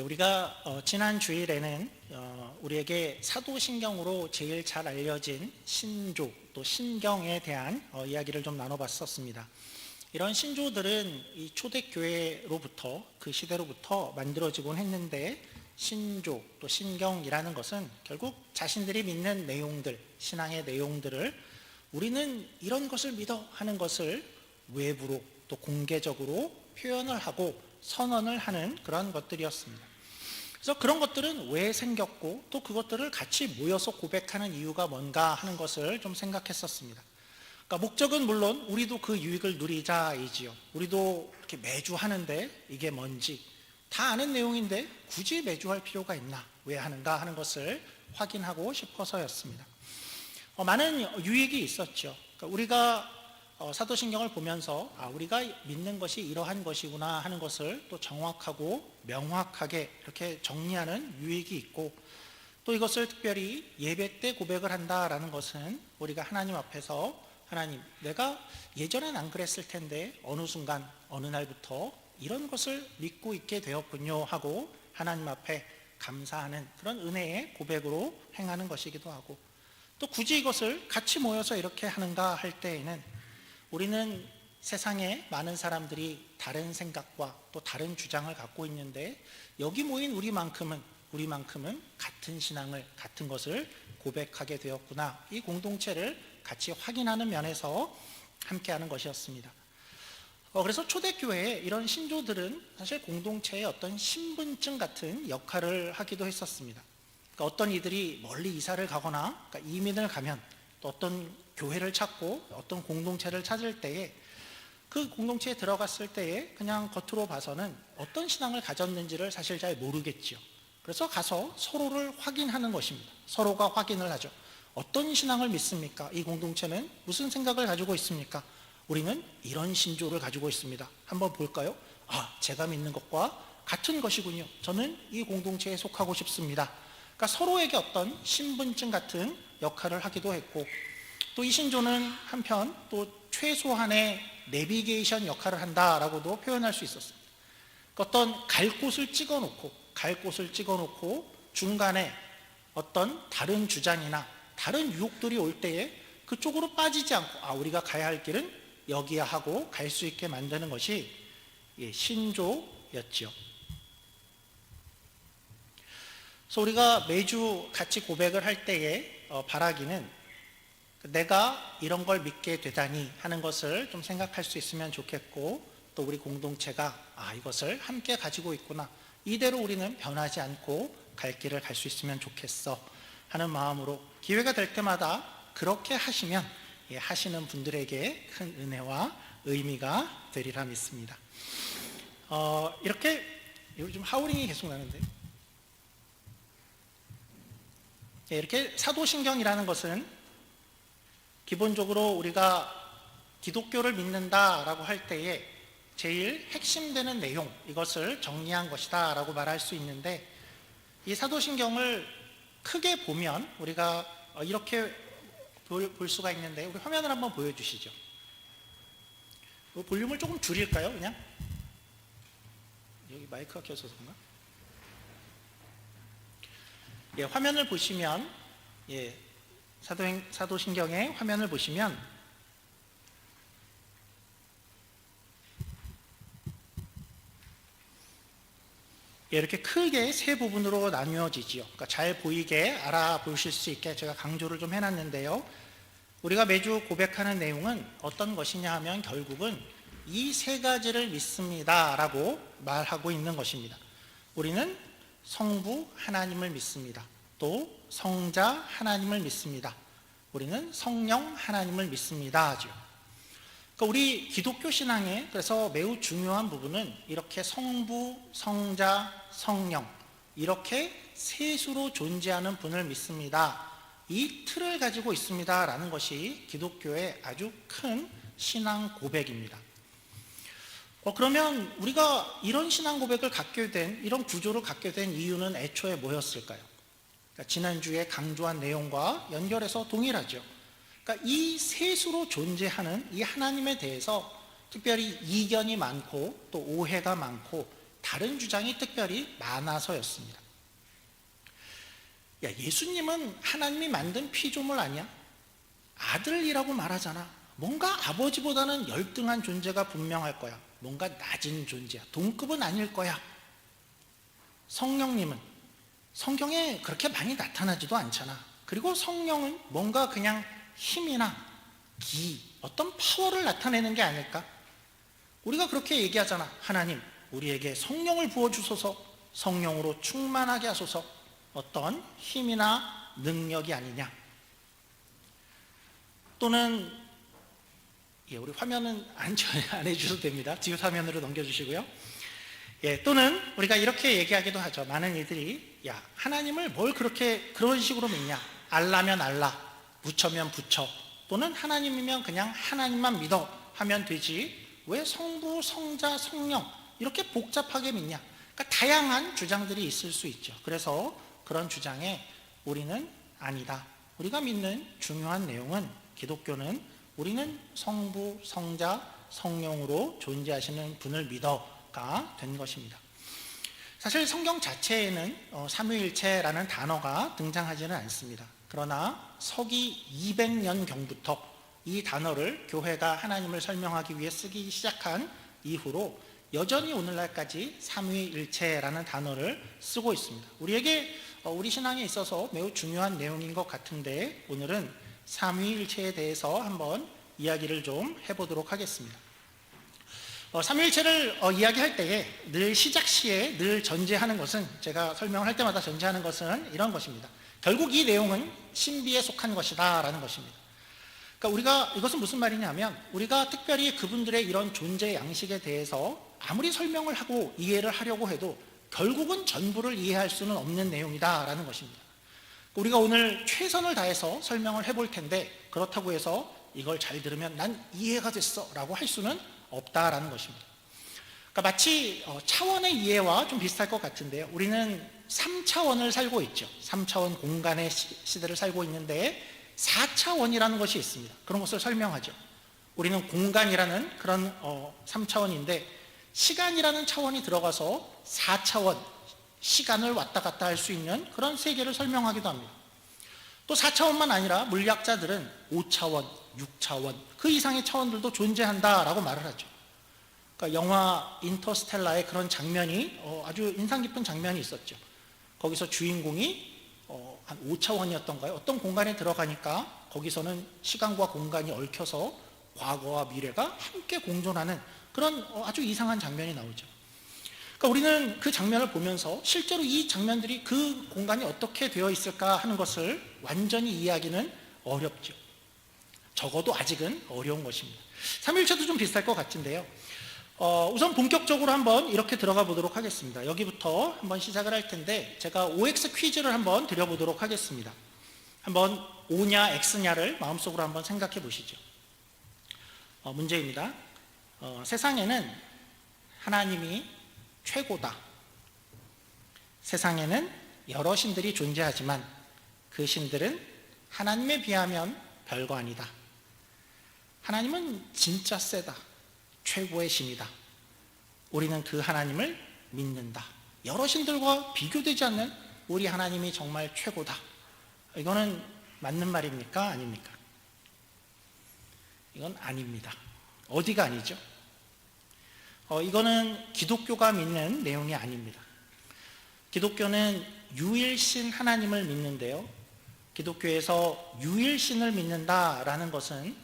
우리가 지난 주일에는 우리에게 사도신경으로 제일 잘 알려진 신조 또 신경에 대한 이야기를 좀 나눠봤었습니다. 이런 신조들은 이 초대교회로부터 그 시대로부터 만들어지곤 했는데, 신조 또 신경이라는 것은 결국 자신들이 믿는 내용들, 신앙의 내용들을 우리는 이런 것을 믿어 하는 것을 외부로 또 공개적으로 표현을 하고 선언을 하는 그런 것들이었습니다. 그래서 그런 것들은 왜 생겼고 또 그것들을 같이 모여서 고백하는 이유가 뭔가 하는 것을 좀 생각했었습니다. 그러니까 목적은 물론 우리도 그 유익을 누리자이지요. 우리도 이렇게 매주 하는데 이게 뭔지 다 아는 내용인데 굳이 매주 할 필요가 있나, 왜 하는가 하는 것을 확인하고 싶어서였습니다. 많은 유익이 있었죠. 그러니까 우리가 사도신경을 보면서 우리가 믿는 것이 이러한 것이구나 하는 것을 또 정확하고 명확하게 이렇게 정리하는 유익이 있고, 또 이것을 특별히 예배 때 고백을 한다라는 것은 우리가 하나님 앞에서 하나님, 내가 예전엔 안 그랬을 텐데 어느 순간 어느 날부터 이런 것을 믿고 있게 되었군요 하고 하나님 앞에 감사하는 그런 은혜의 고백으로 행하는 것이기도 하고, 또 굳이 이것을 같이 모여서 이렇게 하는가 할 때에는 우리는 세상에 많은 사람들이 다른 생각과 또 다른 주장을 갖고 있는데, 여기 모인 우리만큼은 같은 신앙을, 같은 것을 고백하게 되었구나, 이 공동체를 같이 확인하는 면에서 함께하는 것이었습니다. 그래서 초대교회에 이런 신조들은 사실 공동체의 어떤 신분증 같은 역할을 하기도 했었습니다. 그러니까 어떤 이들이 멀리 이사를 가거나 그러니까 이민을 가면 또 어떤 교회를 찾고 어떤 공동체를 찾을 때에 그 공동체에 들어갔을 때에 그냥 겉으로 봐서는 어떤 신앙을 가졌는지를 사실 잘 모르겠지요. 그래서 가서 서로를 확인하는 것입니다. 서로가 확인을 하죠. 어떤 신앙을 믿습니까? 이 공동체는 무슨 생각을 가지고 있습니까? 우리는 이런 신조를 가지고 있습니다. 한번 볼까요? 제가 믿는 것과 같은 것이군요. 저는 이 공동체에 속하고 싶습니다. 그러니까 서로에게 어떤 신분증 같은 역할을 하기도 했고, 또 이 신조는 한편 또 최소한의 내비게이션 역할을 한다라고도 표현할 수 있었습니다. 그러니까 어떤 갈 곳을 찍어놓고 중간에 어떤 다른 주장이나 다른 유혹들이 올 때에 그쪽으로 빠지지 않고 우리가 가야 할 길은 여기야 하고 갈 수 있게 만드는 것이 신조였지요. 그래서 우리가 매주 같이 고백을 할 때에 바라기는 내가 이런 걸 믿게 되다니 하는 것을 좀 생각할 수 있으면 좋겠고, 또 우리 공동체가 이것을 함께 가지고 있구나, 이대로 우리는 변하지 않고 갈 길을 갈 수 있으면 좋겠어 하는 마음으로 기회가 될 때마다 그렇게 하시면 하시는 분들에게 큰 은혜와 의미가 되리라 믿습니다. 이렇게 요즘 하우링이 계속 나는데, 이렇게 사도신경이라는 것은 기본적으로 우리가 기독교를 믿는다라고 할 때에 제일 핵심되는 내용, 이것을 정리한 것이다 라고 말할 수 있는데, 이 사도신경을 크게 보면 우리가 이렇게 볼 수가 있는데, 우리 화면을 한번 보여주시죠. 볼륨을 조금 줄일까요? 그냥 여기 마이크가 켜져서 그런가? 화면을 보시면 사도신경의 화면을 보시면 이렇게 크게 세 부분으로 나뉘어지지요. 그러니까 잘 보이게 알아보실 수 있게 제가 강조를 좀 해놨는데요. 우리가 매주 고백하는 내용은 어떤 것이냐 하면 결국은 이 세 가지를 믿습니다 라고 말하고 있는 것입니다. 우리는 성부 하나님을 믿습니다. 또 성자 하나님을 믿습니다. 우리는 성령 하나님을 믿습니다 하죠. 그러니까 우리 기독교 신앙에 그래서 매우 중요한 부분은 이렇게 성부, 성자, 성령, 이렇게 셋으로 존재하는 분을 믿습니다, 이 틀을 가지고 있습니다 라는 것이 기독교의 아주 큰 신앙 고백입니다. 그러면 우리가 이런 신앙 고백을 갖게 된, 이런 구조를 갖게 된 이유는 애초에 뭐였을까요? 그러니까 지난주에 강조한 내용과 연결해서 동일하죠. 그러니까 이 셋으로 존재하는 이 하나님에 대해서 특별히 이견이 많고 또 오해가 많고 다른 주장이 특별히 많아서였습니다. 야, 예수님은 하나님이 만든 피조물 아니야? 아들이라고 말하잖아. 뭔가 아버지보다는 열등한 존재가 분명할 거야. 뭔가 낮은 존재야. 동급은 아닐 거야. 성령님은 성경에 그렇게 많이 나타나지도 않잖아. 그리고 성령은 뭔가 그냥 힘이나 기, 어떤 파워를 나타내는 게 아닐까? 우리가 그렇게 얘기하잖아. 하나님, 우리에게 성령을 부어주소서, 성령으로 충만하게 하소서. 어떤 힘이나 능력이 아니냐. 또는 우리 화면은 안 해주셔도 됩니다. 뒤 화면으로 넘겨주시고요. 또는 우리가 이렇게 얘기하기도 하죠. 많은 이들이 야, 하나님을 뭘 그렇게 그런 식으로 믿냐. 알라면 알라, 부처면 부처, 또는 하나님이면 그냥 하나님만 믿어 하면 되지 왜 성부, 성자, 성령 이렇게 복잡하게 믿냐. 그러니까 다양한 주장들이 있을 수 있죠. 그래서 그런 주장에 우리는 아니다. 우리가 믿는 중요한 내용은, 기독교는 우리는 성부, 성자, 성령으로 존재하시는 분을 믿어가 된 것입니다. 사실 성경 자체에는 삼위일체라는 단어가 등장하지는 않습니다. 그러나 서기 200년경부터 이 단어를 교회가 하나님을 설명하기 위해 쓰기 시작한 이후로 여전히 오늘날까지 삼위일체라는 단어를 쓰고 있습니다. 우리에게 우리 신앙에 있어서 매우 중요한 내용인 것 같은데 오늘은 삼위일체에 대해서 한번 이야기를 좀 해보도록 하겠습니다. 삼위일체를 이야기할 때에 늘 시작 시에 늘 전제하는 것은, 제가 설명을 할 때마다 전제하는 것은 이런 것입니다. 결국 이 내용은 신비에 속한 것이다 라는 것입니다. 그러니까 이것은 무슨 말이냐면, 우리가 특별히 그분들의 이런 존재 양식에 대해서 아무리 설명을 하고 이해를 하려고 해도 결국은 전부를 이해할 수는 없는 내용이다 라는 것입니다. 우리가 오늘 최선을 다해서 설명을 해볼 텐데, 그렇다고 해서 이걸 잘 들으면 난 이해가 됐어 라고 할 수는 없다라는 것입니다. 그러니까 마치 차원의 이해와 좀 비슷할 것 같은데요. 우리는 3차원을 살고 있죠. 3차원 공간의 시대를 살고 있는데 4차원이라는 것이 있습니다. 그런 것을 설명하죠. 우리는 공간이라는 그런 3차원인데 시간이라는 차원이 들어가서 4차원, 시간을 왔다 갔다 할 수 있는 그런 세계를 설명하기도 합니다. 또 4차원만 아니라 물리학자들은 5차원, 6차원, 그 이상의 차원들도 존재한다라고 말을 하죠. 그러니까 영화 인터스텔라의 그런 장면이 아주 인상 깊은 장면이 있었죠. 거기서 주인공이 한 5차원이었던가요? 어떤 공간에 들어가니까 거기서는 시간과 공간이 얽혀서 과거와 미래가 함께 공존하는 그런 아주 이상한 장면이 나오죠. 그러니까 우리는 그 장면을 보면서 실제로 이 장면들이 그 공간이 어떻게 되어 있을까 하는 것을 완전히 이해하기는 어렵죠. 적어도 아직은 어려운 것입니다. 삼위일체도 좀 비슷할 것 같은데요. 우선 본격적으로 한번 이렇게 들어가 보도록 하겠습니다. 여기부터 한번 시작을 할 텐데 제가 OX 퀴즈를 한번 드려보도록 하겠습니다. 한번 O냐 X냐를 마음속으로 한번 생각해 보시죠. 문제입니다. 세상에는 하나님이 최고다. 세상에는 여러 신들이 존재하지만 그 신들은 하나님에 비하면 별거 아니다. 하나님은 진짜 세다. 최고의 신이다. 우리는 그 하나님을 믿는다. 여러 신들과 비교되지 않는 우리 하나님이 정말 최고다. 이거는 맞는 말입니까? 아닙니까? 이건 아닙니다. 어디가 아니죠? 이거는 기독교가 믿는 내용이 아닙니다. 기독교는 유일신 하나님을 믿는데요. 기독교에서 유일신을 믿는다라는 것은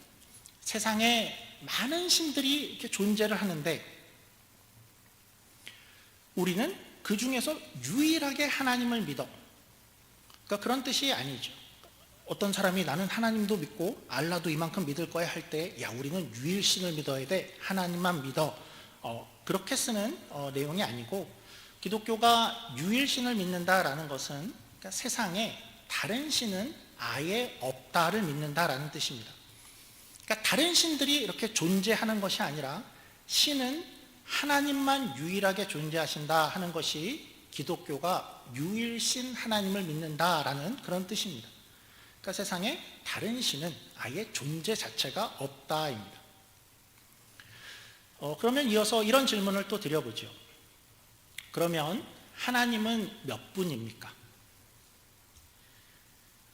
세상에 많은 신들이 이렇게 존재를 하는데 우리는 그 중에서 유일하게 하나님을 믿어. 그러니까 그런 뜻이 아니죠. 어떤 사람이 나는 하나님도 믿고 알라도 이만큼 믿을 거야 할 때 야, 우리는 유일신을 믿어야 돼. 하나님만 믿어. 그렇게 쓰는 내용이 아니고 기독교가 유일신을 믿는다라는 것은 그러니까 세상에 다른 신은 아예 없다를 믿는다라는 뜻입니다. 그러니까 다른 신들이 이렇게 존재하는 것이 아니라 신은 하나님만 유일하게 존재하신다 하는 것이 기독교가 유일신 하나님을 믿는다라는 그런 뜻입니다. 그러니까 세상에 다른 신은 아예 존재 자체가 없다입니다. 그러면 이어서 이런 질문을 또 드려보죠. 그러면 하나님은 몇 분입니까?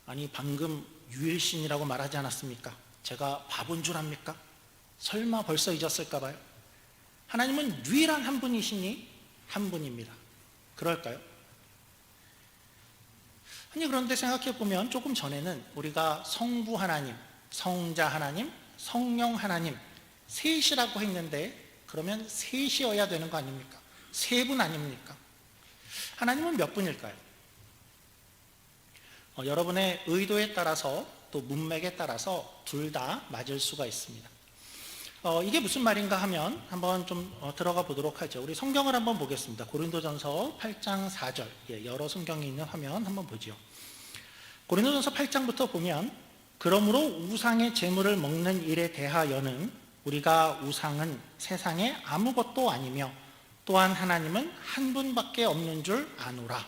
아니 방금 유일신이라고 말하지 않았습니까? 제가 바본 줄 압니까? 설마 벌써 잊었을까 봐요. 하나님은 유일한 한 분이시니 한 분입니다. 그럴까요? 아니 그런데 생각해 보면 조금 전에는 우리가 성부 하나님, 성자 하나님, 성령 하나님 셋이라고 했는데 그러면 셋이어야 되는 거 아닙니까? 세 분 아닙니까? 하나님은 몇 분일까요? 여러분의 의도에 따라서 또 문맥에 따라서 둘 다 맞을 수가 있습니다. 이게 무슨 말인가 하면 한번 좀 들어가 보도록 하죠. 우리 성경을 한번 보겠습니다. 고린도전서 8장 4절, 여러 성경이 있는 화면 한번 보죠. 고린도전서 8장부터 보면 그러므로 우상의 제물을 먹는 일에 대하여는 우리가 우상은 세상에 아무것도 아니며 또한 하나님은 한 분밖에 없는 줄 아노라.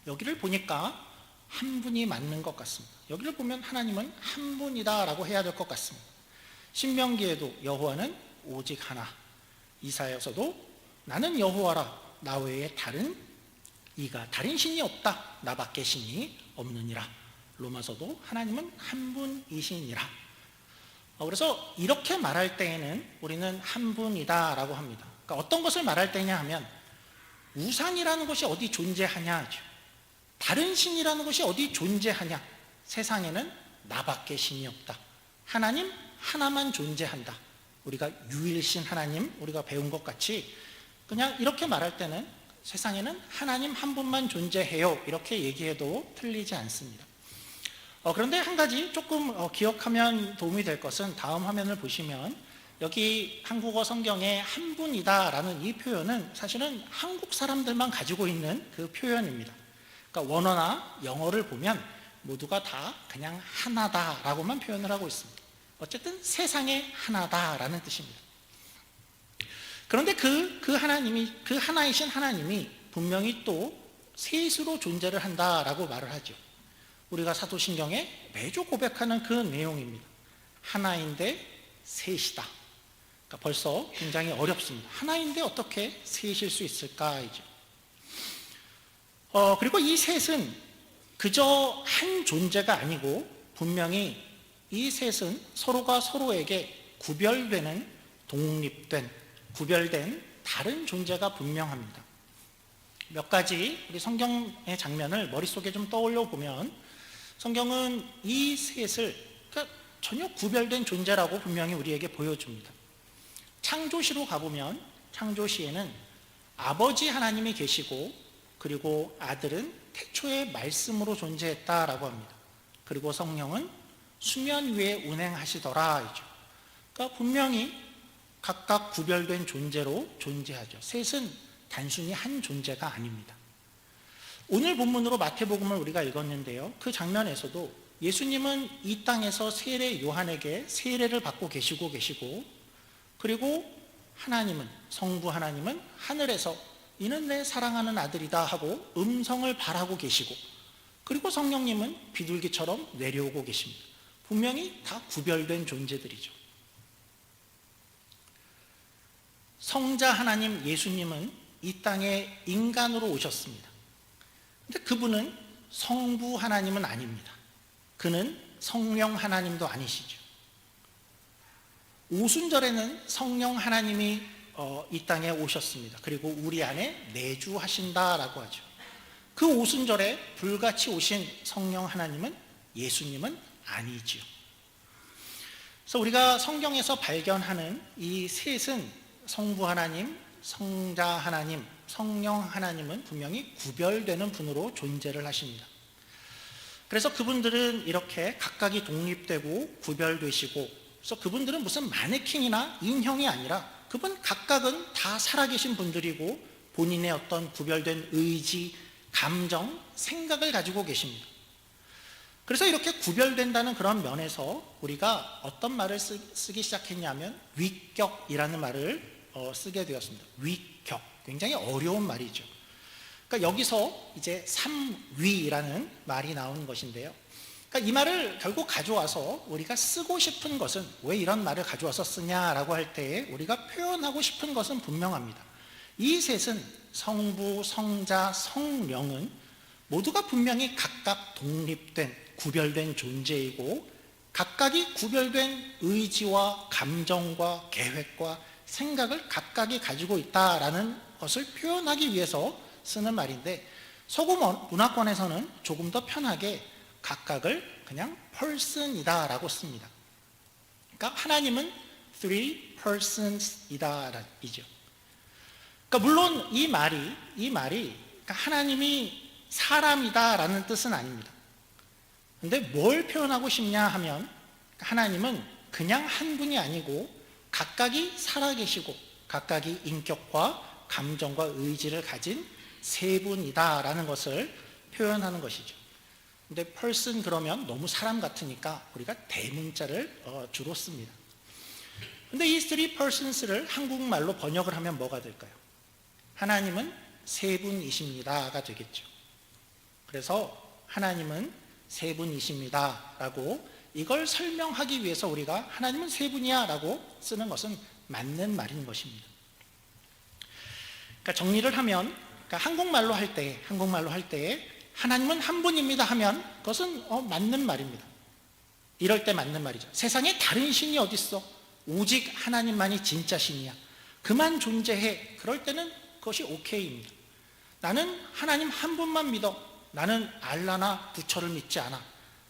여기를 보니까 한 분이 맞는 것 같습니다. 여기를 보면 하나님은 한 분이다 라고 해야 될 것 같습니다. 신명기에도 여호와는 오직 하나, 이사야서도 나는 여호와라 나 외에 다른 신이 없다 나밖에 신이 없느니라. 로마서도 하나님은 한 분이시니라. 그래서 이렇게 말할 때에는 우리는 한 분이다 라고 합니다. 그러니까 어떤 것을 말할 때냐 하면 우상이라는 것이 어디 존재하냐, 다른 신이라는 것이 어디 존재하냐, 세상에는 나밖에 신이 없다, 하나님 하나만 존재한다, 우리가 유일신 하나님 우리가 배운 것 같이 그냥 이렇게 말할 때는 세상에는 하나님 한 분만 존재해요 이렇게 얘기해도 틀리지 않습니다. 그런데 한 가지 조금 기억하면 도움이 될 것은 다음 화면을 보시면 여기 한국어 성경에 한 분이다 라는 이 표현은 사실은 한국 사람들만 가지고 있는 그 표현입니다. 그러니까 원어나 영어를 보면 모두가 다 그냥 하나다 라고만 표현을 하고 있습니다. 어쨌든 세상에 하나다 라는 뜻입니다. 그런데 그 하나님이, 그 하나이신 하나님이 분명히 또 셋으로 존재를 한다라고 말을 하죠. 우리가 사도신경에 매주 고백하는 그 내용입니다. 하나인데 셋이다. 그러니까 벌써 굉장히 어렵습니다. 하나인데 어떻게 셋일 수 있을까이죠. 그리고 이 셋은 그저 한 존재가 아니고 분명히 이 셋은 서로가 서로에게 구별되는, 독립된, 구별된 다른 존재가 분명합니다. 몇 가지 우리 성경의 장면을 머릿속에 좀 떠올려 보면 성경은 이 셋을 그러니까 전혀 구별된 존재라고 분명히 우리에게 보여줍니다. 창조시로 가보면 창조시에는 아버지 하나님이 계시고 그리고 아들은 태초의 말씀으로 존재했다라고 합니다. 그리고 성령은 수면 위에 운행하시더라. 그러니까 분명히 각각 구별된 존재로 존재하죠. 셋은 단순히 한 존재가 아닙니다. 오늘 본문으로 마태복음을 우리가 읽었는데요. 그 장면에서도 예수님은 이 땅에서 세례 요한에게 세례를 받고 계시고 그리고 하나님은, 성부 하나님은 하늘에서 이는 내 사랑하는 아들이다 하고 음성을 발하고 계시고 그리고 성령님은 비둘기처럼 내려오고 계십니다. 분명히 다 구별된 존재들이죠. 성자 하나님 예수님은 이 땅에 인간으로 오셨습니다. 근데 그분은 성부 하나님은 아닙니다. 그는 성령 하나님도 아니시죠. 오순절에는 성령 하나님이 이 땅에 오셨습니다. 그리고 우리 안에 내주하신다라고 하죠. 그 오순절에 불같이 오신 성령 하나님은 예수님은 아니지요. 그래서 우리가 성경에서 발견하는 이 셋은 성부 하나님, 성자 하나님, 성령 하나님은 분명히 구별되는 분으로 존재를 하십니다. 그래서 그분들은 이렇게 각각이 독립되고 구별되시고, 그래서 그분들은 무슨 마네킹이나 인형이 아니라 그분 각각은 다 살아계신 분들이고 본인의 어떤 구별된 의지, 감정, 생각을 가지고 계십니다. 그래서 이렇게 구별된다는 그런 면에서 우리가 어떤 말을 쓰기 시작했냐면 위격이라는 말을 쓰게 되었습니다. 위격, 굉장히 어려운 말이죠. 그러니까 여기서 이제 삼위라는 말이 나오는 것인데요. 그러니까 이 말을 결국 가져와서 우리가 쓰고 싶은 것은, 왜 이런 말을 가져와서 쓰냐라고 할 때에 우리가 표현하고 싶은 것은 분명합니다. 이 셋은 성부, 성자, 성령은 모두가 분명히 각각 독립된, 구별된 존재이고 각각이 구별된 의지와 감정과 계획과 생각을 각각이 가지고 있다라는 것을 표현하기 위해서 쓰는 말인데, 서구 문화권에서는 조금 더 편하게 각각을 그냥 person이다 라고 씁니다. 그러니까 하나님은 three persons이다 이죠. 그러니까 물론 이 말이 그러니까 하나님이 사람이다 라는 뜻은 아닙니다. 근데 뭘 표현하고 싶냐 하면, 하나님은 그냥 한 분이 아니고 각각이 살아계시고 각각이 인격과 감정과 의지를 가진 세 분이다 라는 것을 표현하는 것이죠. 근데 person 그러면 너무 사람 같으니까 우리가 대문자를 주로 씁니다. 근데 이 three persons를 한국말로 번역을 하면 뭐가 될까요? 하나님은 세 분이십니다가 되겠죠. 그래서 하나님은 세 분이십니다 라고 이걸 설명하기 위해서 우리가 하나님은 세 분이야 라고 쓰는 것은 맞는 말인 것입니다. 그러니까 정리를 하면, 그러니까 한국말로 할 때 하나님은 한 분입니다 하면 그것은 맞는 말입니다. 이럴 때 맞는 말이죠. 세상에 다른 신이 어디 있어? 오직 하나님만이 진짜 신이야. 그만 존재해. 그럴 때는 그것이 오케이입니다. 나는 하나님 한 분만 믿어. 나는 알라나 부처를 믿지 않아.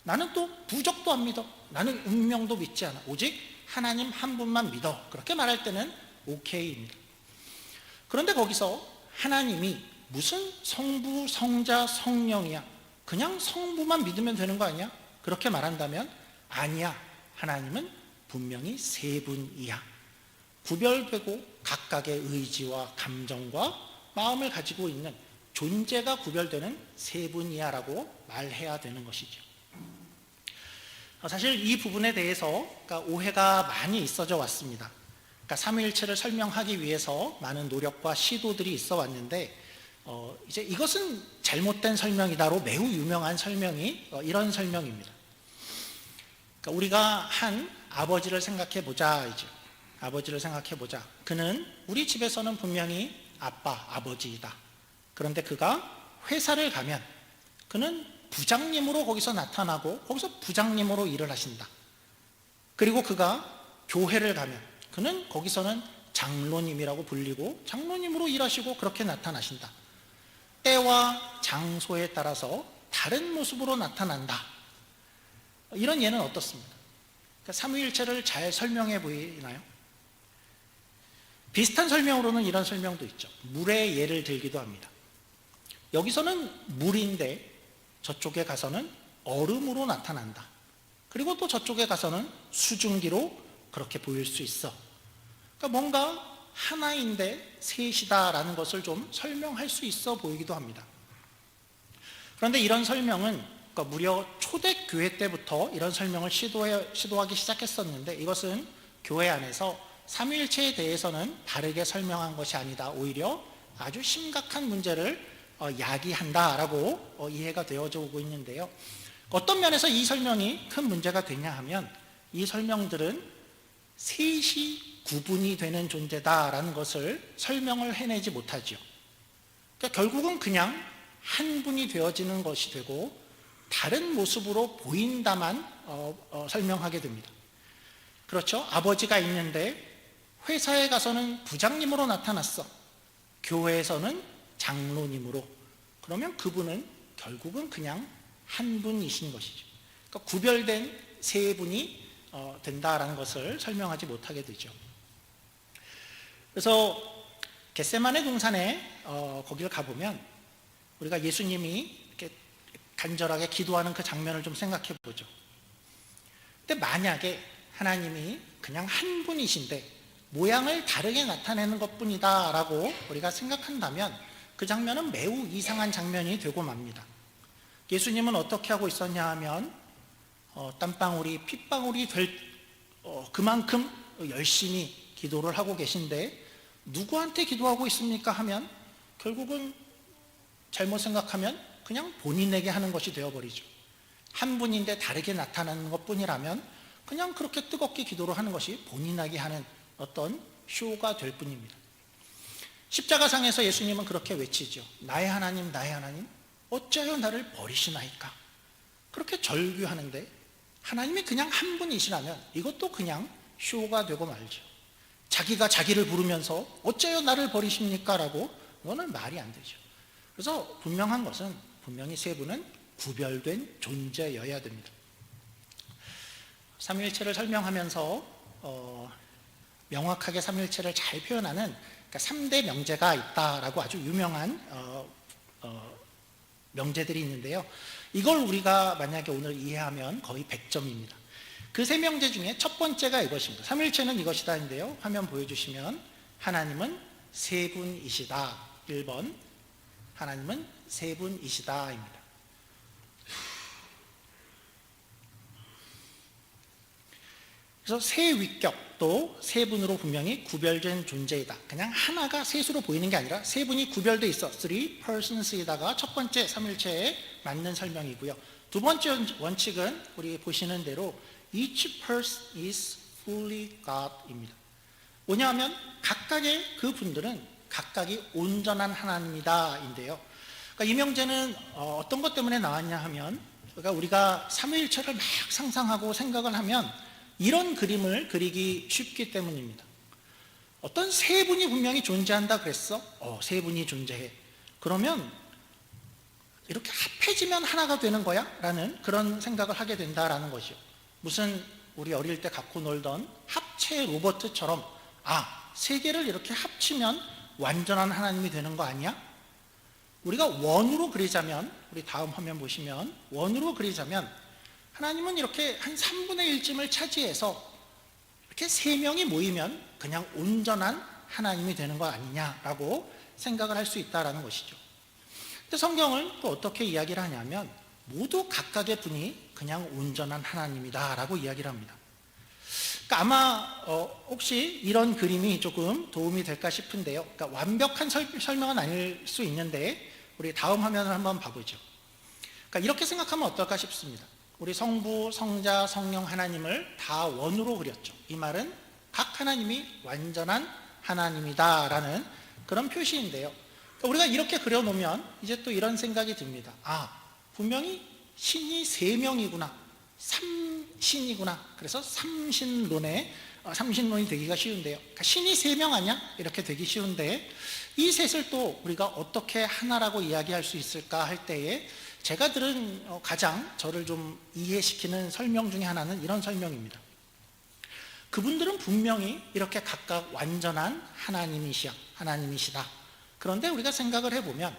나는 또 부적도 안 믿어. 나는 운명도 믿지 않아. 오직 하나님 한 분만 믿어. 그렇게 말할 때는 오케이입니다. 그런데 거기서 하나님이 무슨 성부, 성자, 성령이야? 그냥 성부만 믿으면 되는 거 아니야? 그렇게 말한다면 아니야. 하나님은 분명히 세 분이야. 구별되고 각각의 의지와 감정과 마음을 가지고 있는 존재가 구별되는 세 분이야 라고 말해야 되는 것이죠. 사실 이 부분에 대해서 오해가 많이 있어져 왔습니다. 그러니까 삼위일체를 설명하기 위해서 많은 노력과 시도들이 있어 왔는데, 이제 이것은 잘못된 설명이다로 매우 유명한 설명이 이런 설명입니다. 그러니까 우리가 한 아버지를 생각해 보자. 이제 아버지를 생각해 보자. 그는 우리 집에서는 분명히 아빠, 아버지이다. 그런데 그가 회사를 가면 그는 부장님으로 거기서 나타나고 거기서 부장님으로 일을 하신다. 그리고 그가 교회를 가면 그는 거기서는 장로님이라고 불리고 장로님으로 일하시고 그렇게 나타나신다. 때와 장소에 따라서 다른 모습으로 나타난다. 이런 예는 어떻습니까? 그러니까 삼위일체를 잘 설명해 보이나요? 비슷한 설명으로는 이런 설명도 있죠. 물의 예를 들기도 합니다. 여기서는 물인데 저쪽에 가서는 얼음으로 나타난다. 그리고 또 저쪽에 가서는 수증기로 그렇게 보일 수 있어. 그러니까 뭔가 하나인데 셋이다라는 것을 좀 설명할 수 있어 보이기도 합니다. 그런데 이런 설명은 그러니까 무려 초대교회 때부터 이런 설명을 시도하기 시작했었는데, 이것은 교회 안에서 삼위일체에 대해서는 바르게 설명한 것이 아니다. 오히려 아주 심각한 문제를 야기한다라고 이해가 되어져 오고 있는데요. 어떤 면에서 이 설명이 큰 문제가 되냐 하면, 이 설명들은 셋이 구분이 되는 존재다라는 것을 설명을 해내지 못하죠. 그러니까 결국은 그냥 한 분이 되어지는 것이 되고 다른 모습으로 보인다만 설명하게 됩니다. 그렇죠? 아버지가 있는데 회사에 가서는 부장님으로 나타났어. 교회에서는 장로님으로. 그러면 그분은 결국은 그냥 한 분이신 것이죠. 그러니까 구별된 세 분이 된다라는 것을 설명하지 못하게 되죠. 그래서 겟세마네 동산에 거기를 가보면 우리가 예수님이 이렇게 간절하게 기도하는 그 장면을 좀 생각해 보죠. 근데 만약에 하나님이 그냥 한 분이신데 모양을 다르게 나타내는 것뿐이다 라고 우리가 생각한다면 그 장면은 매우 이상한 장면이 되고 맙니다. 예수님은 어떻게 하고 있었냐 하면 땀방울이 핏방울이 될 그만큼 열심히 기도를 하고 계신데, 누구한테 기도하고 있습니까 하면 결국은 잘못 생각하면 그냥 본인에게 하는 것이 되어버리죠. 한 분인데 다르게 나타나는 것뿐이라면 그냥 그렇게 뜨겁게 기도를 하는 것이 본인에게 하는 어떤 쇼가 될 뿐입니다. 십자가상에서 예수님은 그렇게 외치죠. 나의 하나님, 나의 하나님, 어찌하여 나를 버리시나이까? 그렇게 절규하는데 하나님이 그냥 한 분이시라면 이것도 그냥 쇼가 되고 말죠. 자기가 자기를 부르면서 어찌하여 나를 버리십니까? 라고, 그거는 말이 안 되죠. 그래서 분명한 것은 분명히 세 분은 구별된 존재여야 됩니다. 삼위일체를 설명하면서 명확하게 삼위일체를 잘 표현하는, 그러니까 3대 명제가 있다라고 아주 유명한 명제들이 있는데요. 이걸 우리가 만약에 오늘 이해하면 거의 100점입니다. 그 세 명제 중에 첫 번째가 이것입니다. 삼위일체는 이것이다인데요. 화면 보여주시면 하나님은 세 분이시다. 1번 하나님은 세 분이시다입니다. 그래서 세 위격도 세 분으로 분명히 구별된 존재이다. 그냥 하나가 셋으로 보이는 게 아니라 세 분이 구별되어 있어. three persons이다가 첫 번째 삼위일체에 맞는 설명이고요. 두 번째 원칙은 우리 보시는 대로 each person is fully God입니다. 뭐냐하면 각각의 그 분들은 각각이 온전한 하나님이다인데요. 그러니까 이 명제는 어떤 것 때문에 나왔냐 하면, 그러니까 우리가 삼위일체를 막 상상하고 생각을 하면 이런 그림을 그리기 쉽기 때문입니다. 어떤 세 분이 분명히 존재한다 그랬어? 세 분이 존재해. 그러면 이렇게 합해지면 하나가 되는 거야? 라는 그런 생각을 하게 된다라는 것이요. 무슨 우리 어릴 때 갖고 놀던 합체 로봇처럼, 세 개를 이렇게 합치면 완전한 하나님이 되는 거 아니야? 우리가 원으로 그리자면, 우리 다음 화면 보시면 원으로 그리자면 하나님은 이렇게 한 3분의 1쯤을 차지해서 이렇게 세 명이 모이면 그냥 온전한 하나님이 되는 거 아니냐라고 생각을 할 수 있다는 것이죠. 근데 성경은 또 어떻게 이야기를 하냐면 모두 각각의 분이 그냥 온전한 하나님이다라고 이야기를 합니다. 그러니까 아마 혹시 이런 그림이 조금 도움이 될까 싶은데요. 그러니까 완벽한 설명은 아닐 수 있는데 우리 다음 화면을 한번 봐보죠. 그러니까 이렇게 생각하면 어떨까 싶습니다. 우리 성부, 성자, 성령 하나님을 다 원으로 그렸죠. 이 말은 각 하나님이 완전한 하나님이다라는 그런 표시인데요. 그러니까 우리가 이렇게 그려놓으면 이제 또 이런 생각이 듭니다. 분명히 신이 세 명이구나. 삼신이구나. 그래서 삼신론이 되기가 쉬운데요. 그러니까 신이 세 명 아니야? 이렇게 되기 쉬운데 이 셋을 또 우리가 어떻게 하나라고 이야기할 수 있을까 할 때에 제가 들은 가장 저를 좀 이해시키는 설명 중에 하나는 이런 설명입니다. 그분들은 분명히 이렇게 각각 완전한 하나님이시다. 그런데 우리가 생각을 해보면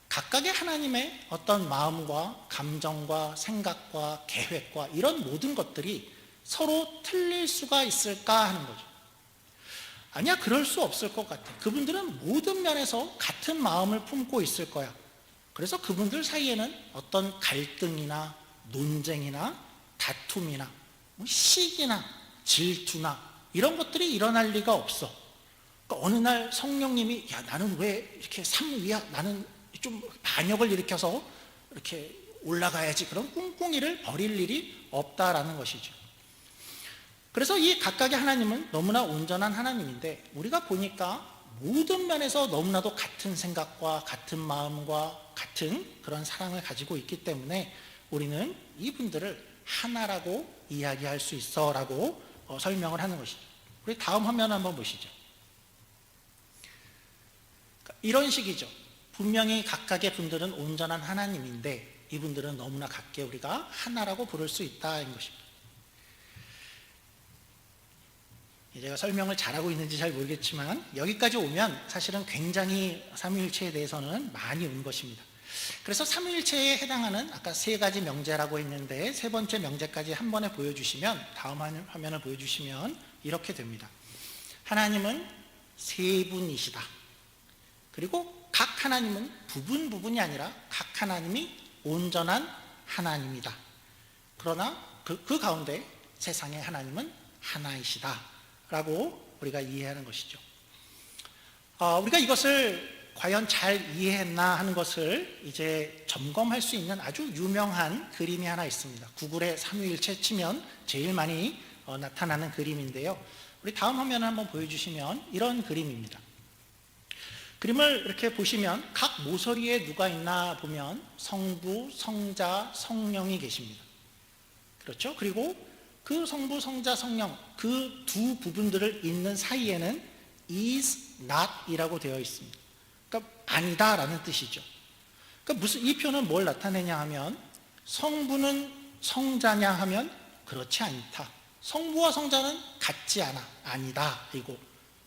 각각의 하나님의 어떤 마음과 감정과 생각과 계획과 이런 모든 것들이 서로 틀릴 수가 있을까 하는 거죠. 아니야, 그럴 수 없을 것 같아. 그분들은 모든 면에서 같은 마음을 품고 있을 거야. 그래서 그분들 사이에는 어떤 갈등이나 논쟁이나 다툼이나 시기나 질투나 이런 것들이 일어날 리가 없어. 그러니까 어느 날 성령님이 나는 왜 이렇게 삼위야? 나는 좀 반역을 일으켜서 이렇게 올라가야지. 그런 꿍꿍이를 벌일 일이 없다라는 것이죠. 그래서 이 각각의 하나님은 너무나 온전한 하나님인데 우리가 보니까 모든 면에서 너무나도 같은 생각과 같은 마음과 같은 그런 사랑을 가지고 있기 때문에 우리는 이분들을 하나라고 이야기할 수 있어 라고 설명을 하는 것이죠. 우리 다음 화면 한번 보시죠. 이런 식이죠. 분명히 각각의 분들은 온전한 하나님인데 이분들은 너무나 같게 우리가 하나라고 부를 수 있다는 것입니다. 제가 설명을 잘하고 있는지 잘 모르겠지만 여기까지 오면 사실은 굉장히 삼위일체에 대해서는 많이 온 것입니다. 그래서 삼위일체에 해당하는 아까 세 가지 명제라고 했는데 세 번째 명제까지 한 번에 보여주시면 다음 화면을 보여주시면 이렇게 됩니다. 하나님은 세 분이시다. 그리고 각 하나님은 부분이 아니라 각 하나님이 온전한 하나님이다. 그러나 그 가운데 세상의 하나님은 하나이시다 라고 우리가 이해하는 것이죠. 우리가 이것을 과연 잘 이해했나 하는 것을 이제 점검할 수 있는 아주 유명한 그림이 하나 있습니다. 구글에 삼위일체 치면 제일 많이 나타나는 그림인데요. 우리 다음 화면을 한번 보여주시면 이런 그림입니다. 그림을 이렇게 보시면 각 모서리에 누가 있나 보면 성부, 성자, 성령이 계십니다. 그렇죠? 그리고 그 성부, 성자, 성령 그 두 부분들을 잇는 사이에는 is not 이라고 되어 있습니다. 그러니까 아니다라는 뜻이죠. 그러니까 이 표는 뭘 나타내냐 하면 성부는 성자냐 하면 그렇지 않다. 성부와 성자는 같지 않아. 아니다. 그리고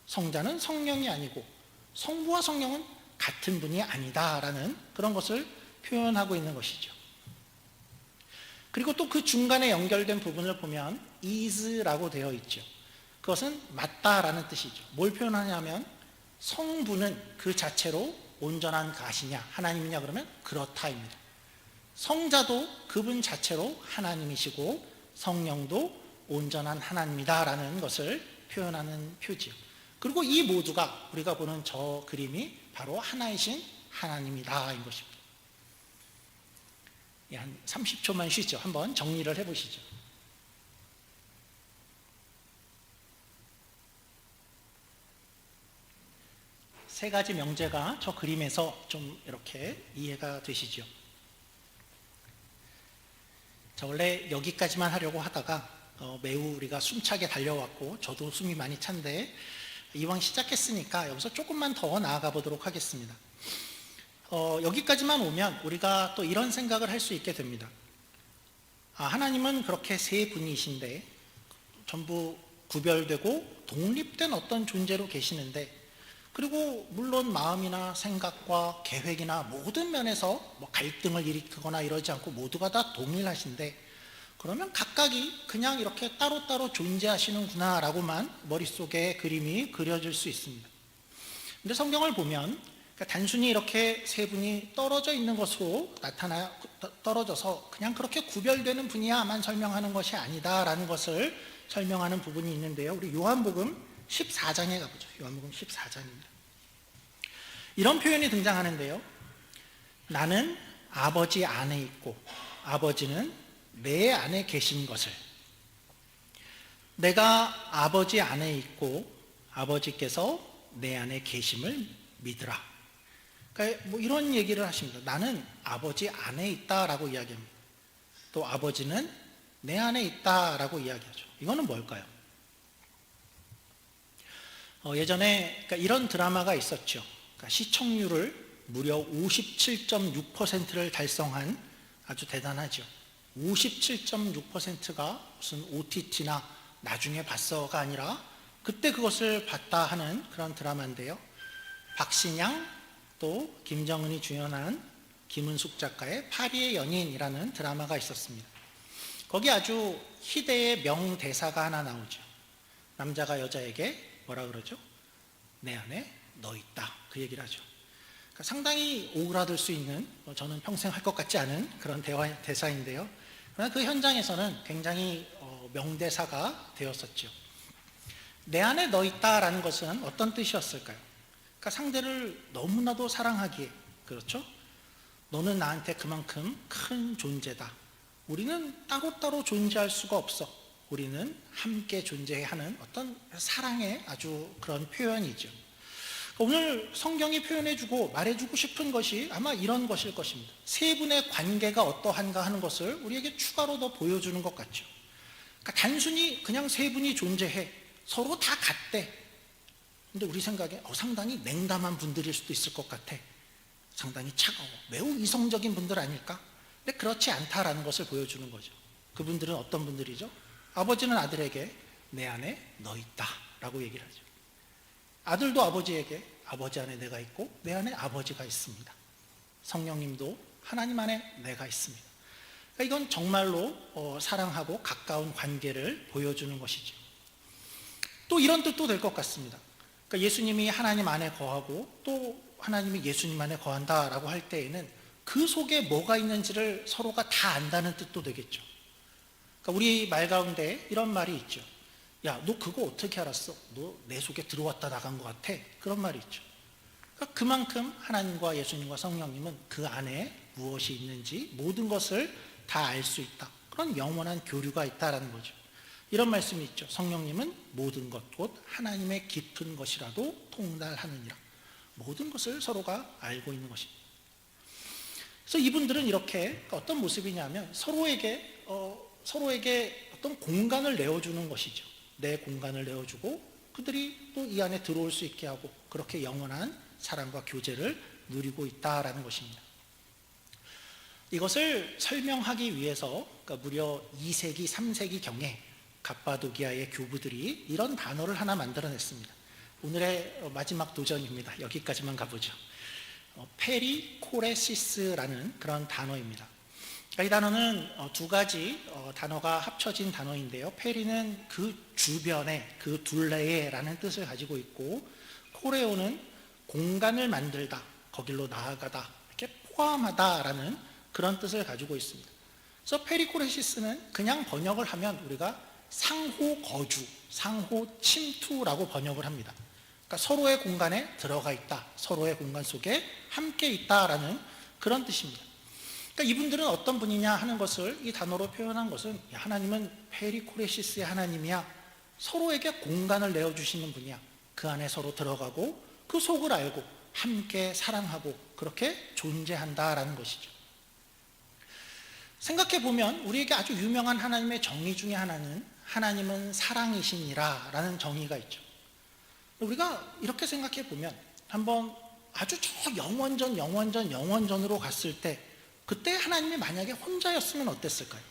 성자는 성령이 아니고 성부와 성령은 같은 분이 아니다라는 그런 것을 표현하고 있는 것이죠. 그리고 또 그 중간에 연결된 부분을 보면 is라고 되어 있죠. 그것은 맞다라는 뜻이죠. 뭘 표현하냐면 성부는 그 자체로 온전한 가시냐 하나님이냐 그러면 그렇다입니다. 성자도 그분 자체로 하나님이시고 성령도 온전한 하나님이다라는 것을 표현하는 표지요. 그리고 이 모두가 우리가 보는 저 그림이 바로 하나이신 하나님이다인 것입니다. 한 30초만 쉬죠. 한번 정리를 해보시죠. 세 가지 명제가 저 그림에서 좀 이렇게 이해가 되시죠. 자, 원래 여기까지만 하려고 하다가 매우 우리가 숨차게 달려왔고 저도 숨이 많이 찬데 이왕 시작했으니까 여기서 조금만 더 나아가 보도록 하겠습니다. 여기까지만 오면 우리가 또 이런 생각을 할 수 있게 됩니다. 하나님은 그렇게 세 분이신데 전부 구별되고 독립된 어떤 존재로 계시는데 그리고 물론 마음이나 생각과 계획이나 모든 면에서 뭐 갈등을 일으키거나 이러지 않고 모두가 다 동일하신데 그러면 각각이 그냥 이렇게 따로따로 존재하시는구나 라고만 머릿속에 그림이 그려질 수 있습니다. 근데 성경을 보면 그러니까 단순히 이렇게 세 분이 떨어져 있는 것으로 떨어져서 그냥 그렇게 구별되는 분이야만 설명하는 것이 아니다라는 것을 설명하는 부분이 있는데요. 우리 요한복음 14장에 가보죠. 요한복음 14장입니다. 이런 표현이 등장하는데요. 나는 아버지 안에 있고 아버지는 내 안에 계신 것을 내가 아버지 안에 있고 아버지께서 내 안에 계심을 믿으라. 그러니까 뭐 이런 얘기를 하십니다. 나는 아버지 안에 있다라고 이야기합니다. 또 아버지는 내 안에 있다라고 이야기하죠. 이거는 뭘까요? 예전에 그러니까 이런 드라마가 있었죠. 그러니까 시청률을 무려 57.6%를 달성한 아주 대단하죠. 57.6%가 무슨 OTT나 나중에 봤어가 아니라 그때 그것을 봤다 하는 그런 드라마인데요. 박신양 또 김정은이 주연한 김은숙 작가의 파리의 연인이라는 드라마가 있었습니다. 거기 아주 희대의 명대사가 하나 나오죠. 남자가 여자에게 뭐라 그러죠? 내 안에 너 있다. 그 얘기를 하죠. 그러니까 상당히 오그라들 수 있는 저는 평생 할 것 같지 않은 그런 대사인데요. 그러나 그 현장에서는 굉장히 명대사가 되었었죠. 내 안에 너 있다라는 것은 어떤 뜻이었을까요? 그러니까 상대를 너무나도 사랑하기에 그렇죠? 너는 나한테 그만큼 큰 존재다. 우리는 따로따로 존재할 수가 없어. 우리는 함께 존재하는 어떤 사랑의 아주 그런 표현이죠. 오늘 성경이 표현해주고 말해주고 싶은 것이 아마 이런 것일 것입니다. 세 분의 관계가 어떠한가 하는 것을 우리에게 추가로 더 보여주는 것 같죠. 그러니까 단순히 그냥 세 분이 존재해 서로 다 같대. 근데 우리 생각에 상당히 냉담한 분들일 수도 있을 것 같아. 상당히 차가워, 매우 이성적인 분들 아닐까? 근데 그렇지 않다라는 것을 보여주는 거죠. 그분들은 어떤 분들이죠? 아버지는 아들에게 내 안에 너 있다 라고 얘기를 하죠. 아들도 아버지에게 아버지 안에 내가 있고 내 안에 아버지가 있습니다. 성령님도 하나님 안에 내가 있습니다. 그러니까 이건 정말로 사랑하고 가까운 관계를 보여주는 것이죠. 또 이런 뜻도 될 것 같습니다. 그러니까 예수님이 하나님 안에 거하고 또 하나님이 예수님 안에 거한다라고 할 때에는 그 속에 뭐가 있는지를 서로가 다 안다는 뜻도 되겠죠. 그러니까 우리 말 가운데 이런 말이 있죠. 야, 너 그거 어떻게 알았어? 너 내 속에 들어왔다 나간 것 같아? 그런 말이 있죠. 그러니까 그만큼 하나님과 예수님과 성령님은 그 안에 무엇이 있는지 모든 것을 다 알 수 있다. 그런 영원한 교류가 있다라는 거죠. 이런 말씀이 있죠. 성령님은 모든 것, 곧 하나님의 깊은 것이라도 통달하느니라. 모든 것을 서로가 알고 있는 것입니다. 그래서 이분들은 이렇게 어떤 모습이냐면 서로에게 어떤 공간을 내어주는 것이죠. 내 공간을 내어주고 그들이 또 이 안에 들어올 수 있게 하고 그렇게 영원한 사랑과 교제를 누리고 있다라는 것입니다. 이것을 설명하기 위해서 그러니까 무려 2세기, 3세기 경에 갑바도기아의 교부들이 이런 단어를 하나 만들어냈습니다. 오늘의 마지막 도전입니다. 여기까지만 가보죠. 페리코레시스라는 그런 단어입니다. 이 단어는 두 가지 단어가 합쳐진 단어인데요. 페리는 그 주변에, 그 둘레에 라는 뜻을 가지고 있고, 코레오는 공간을 만들다, 거길로 나아가다, 이렇게 포함하다라는 그런 뜻을 가지고 있습니다. 그래서 페리코레시스는 그냥 번역을 하면 우리가 상호 거주, 상호 침투라고 번역을 합니다. 그러니까 서로의 공간에 들어가 있다, 서로의 공간 속에 함께 있다라는 그런 뜻입니다. 그러니까 이분들은 어떤 분이냐 하는 것을 이 단어로 표현한 것은 하나님은 페리코레시스의 하나님이야, 서로에게 공간을 내어주시는 분이야, 그 안에 서로 들어가고 그 속을 알고 함께 사랑하고 그렇게 존재한다라는 것이죠. 생각해 보면 우리에게 아주 유명한 하나님의 정의 중에 하나는 하나님은 사랑이시니라 라는 정의가 있죠. 우리가 이렇게 생각해 보면 한번 아주 저 영원전으로 갔을 때 그때 하나님이 만약에 혼자였으면 어땠을까요?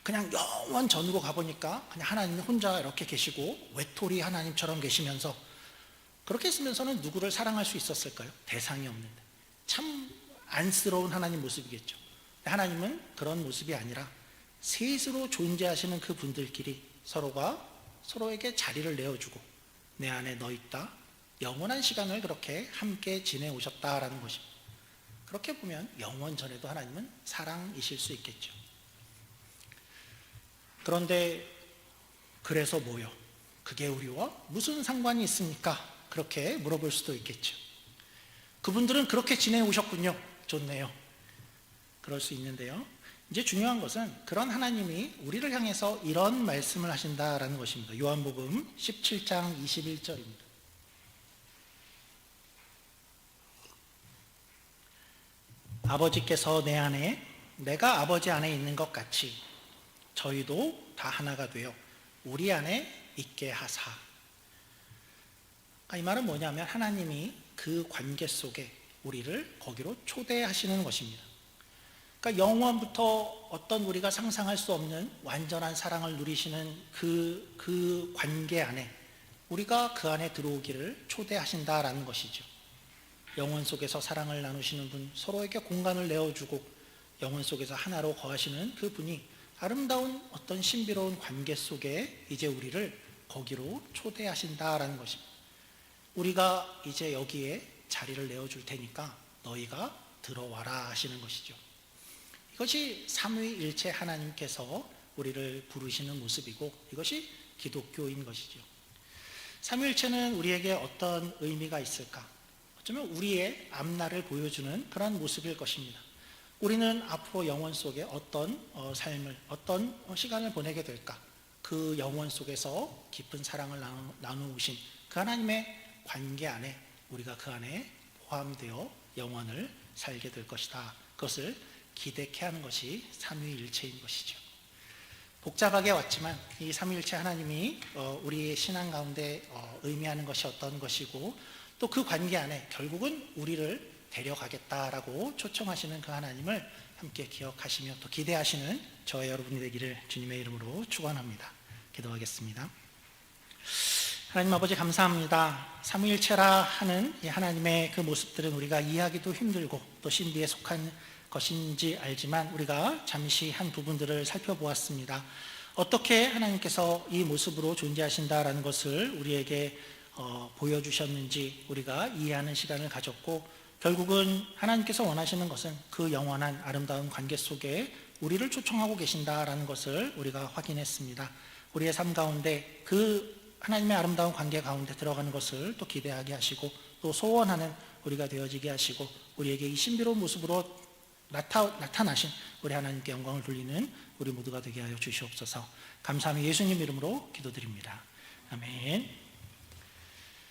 그냥 영원전으로 가보니까 그냥 하나님이 혼자 이렇게 계시고 외톨이 하나님처럼 계시면서 그렇게 있으면서는 누구를 사랑할 수 있었을까요? 대상이 없는데 참 안쓰러운 하나님 모습이겠죠. 하나님은 그런 모습이 아니라 셋으로 존재하시는 그 분들끼리 서로가 서로에게 자리를 내어주고 내 안에 너 있다, 영원한 시간을 그렇게 함께 지내오셨다라는 것입니다. 그렇게 보면 영원전에도 하나님은 사랑이실 수 있겠죠. 그런데 그래서 뭐요? 그게 우리와 무슨 상관이 있습니까? 그렇게 물어볼 수도 있겠죠. 그분들은 그렇게 지내오셨군요. 좋네요. 그럴 수 있는데요. 이제 중요한 것은 그런 하나님이 우리를 향해서 이런 말씀을 하신다라는 것입니다. 요한복음 17장 21절입니다. 아버지께서 내 안에, 내가 아버지 안에 있는 것 같이 저희도 다 하나가 되어 우리 안에 있게 하사. 이 말은 뭐냐면 하나님이 그 관계 속에 우리를 거기로 초대하시는 것입니다. 그러니까 영원부터 어떤 우리가 상상할 수 없는 완전한 사랑을 누리시는 그 관계 안에 우리가 그 안에 들어오기를 초대하신다라는 것이죠. 영원 속에서 사랑을 나누시는 분, 서로에게 공간을 내어주고 영원 속에서 하나로 거하시는 그 분이 아름다운 어떤 신비로운 관계 속에 이제 우리를 거기로 초대하신다라는 것입니다. 우리가 이제 여기에 자리를 내어줄 테니까 너희가 들어와라 하시는 것이죠. 이것이 삼위일체 하나님께서 우리를 부르시는 모습이고 이것이 기독교인 것이죠. 삼위일체는 우리에게 어떤 의미가 있을까? 어쩌면 우리의 앞날을 보여주는 그런 모습일 것입니다. 우리는 앞으로 영원 속에 어떤 삶을, 어떤 시간을 보내게 될까? 그 영원 속에서 깊은 사랑을 나누신 그 하나님의 관계 안에 우리가 그 안에 포함되어 영원을 살게 될 것이다. 그것을 기대케 하는 것이 삼위일체인 것이죠. 복잡하게 왔지만 이 삼위일체 하나님이 우리의 신앙 가운데 의미하는 것이 어떤 것이고 또 그 관계 안에 결국은 우리를 데려가겠다라고 초청하시는 그 하나님을 함께 기억하시며 또 기대하시는 저와 여러분이 되기를 주님의 이름으로 축원합니다. 기도하겠습니다. 하나님 아버지 감사합니다. 삼위일체라 하는 이 하나님의 그 모습들은 우리가 이해하기도 힘들고 또 신비에 속한 것인지 알지만 우리가 잠시 한 부분들을 살펴보았습니다. 어떻게 하나님께서 이 모습으로 존재하신다라는 것을 우리에게 보여주셨는지 우리가 이해하는 시간을 가졌고 결국은 하나님께서 원하시는 것은 그 영원한 아름다운 관계 속에 우리를 초청하고 계신다라는 것을 우리가 확인했습니다. 우리의 삶 가운데 그 하나님의 아름다운 관계 가운데 들어가는 것을 또 기대하게 하시고 또 소원하는 우리가 되어지게 하시고 우리에게 이 신비로운 모습으로 나타나신 우리 하나님께 영광을 돌리는 우리 모두가 되게 하여 주시옵소서. 감사하며 예수님 이름으로 기도드립니다. 아멘.